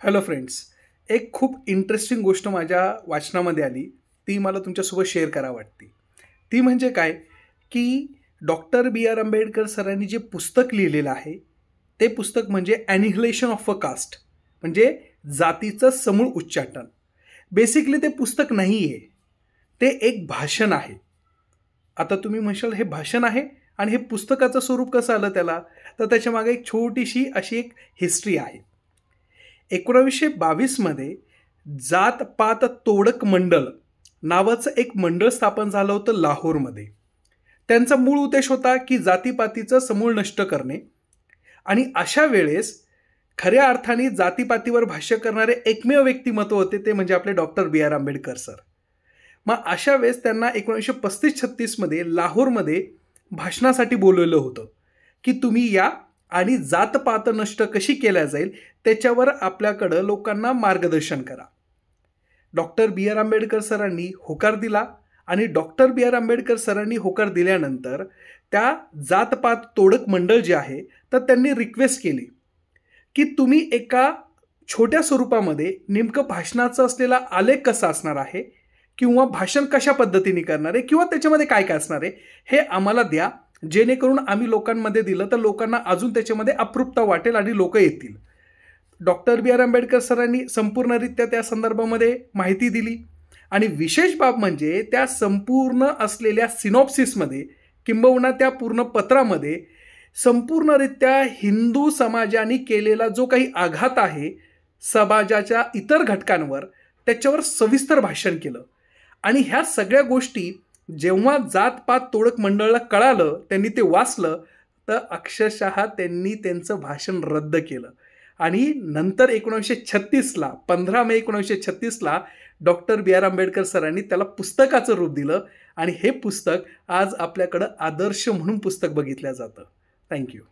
Hello friends. एक खूप interesting गोष्ट माझ्या वाचनामध्ये आली. ती मला तुमच्यासोबत शेअर करावी वाटते. ती म्हणजे काय, की डॉक्टर बी आर आंबेडकर सरांनी जे पुस्तक लिहिलेलं आहे, ते पुस्तक म्हणजे ॲनिहिलेशन ऑफ अ कास्ट, म्हणजे जातीचं समूळ उच्चाटन. बेसिकली ते पुस्तक नाही आहे, ते एक भाषण आहे. आता तुम्ही म्हणशाल हे भाषण आहे आणि हे पुस्तकाचं स्वरूप कसं आलं त्याला, तर त्याच्यामागे एक छोटीशी अशी एक हिस्ट्री आहे. 1922मध्ये जात पात तोडक मंडळ नावाचं एक मंडळ स्थापन झालं होतं लाहोरमध्ये. त्यांचा मूळ उद्देश होता की जातीपातीचं समूळ नष्ट करणे. आणि अशा वेळेस खऱ्या अर्थाने जातीपातीवर भाष्य करणारे एकमेव व्यक्तिमत्व होते, ते म्हणजे आपले डॉक्टर बी आर आंबेडकर सर. मग अशा वेळेस त्यांना 1935-36मध्ये लाहोरमध्ये भाषणासाठी बोलवलं होतं की तुम्ही या आणि जातपात नष्ट कशी केल्या जाईल त्याच्यावर आपल्याकडं लोकांना मार्गदर्शन करा. डॉक्टर बी आर आंबेडकर सरांनी होकार दिला आणि डॉक्टर बी आर आंबेडकर सरांनी होकार दिल्यानंतर त्या जातपात तोडक मंडळ जे आहे तर त्यांनी रिक्वेस्ट केली की तुम्ही एका छोट्या स्वरूपामध्ये नेमकं भाषणाचं असलेला आलेख कसा असणार आहे किंवा भाषण कशा पद्धतीने करणार आहे किंवा त्याच्यामध्ये काय काय असणार आहे हे आम्हाला द्या, जेणेकरून आम्ही लोकांमध्ये दिलं तर लोकांना अजून त्याच्यामध्ये अप्रूपता वाटेल आणि लोक येतील. डॉक्टर बी आर आंबेडकर सरांनी संपूर्णरित्या त्या संदर्भामध्ये माहिती दिली आणि विशेष बाब म्हणजे त्या संपूर्ण असलेल्या सिनॉप्सिसमध्ये किंबहुना त्या पूर्ण पत्रामध्ये संपूर्णरित्या हिंदू समाजाने केलेला जो काही आघात आहे समाजाच्या इतर घटकांवर त्याच्यावर सविस्तर भाषण केलं. आणि ह्या सगळ्या गोष्टी जेव्हा जातपात तोडक मंडळाला कळालं, त्यांनी ते वाचलं, तर अक्षरशः त्यांनी त्यांचं भाषण रद्द केलं. आणि नंतर 1936ला 15 मे 1936ला डॉक्टर बी आर आंबेडकर सरांनी त्याला पुस्तकाचं रूप दिलं आणि हे पुस्तक आज आपल्याकडं आदर्श म्हणून पुस्तक बघितलं जातं. थँक्यू.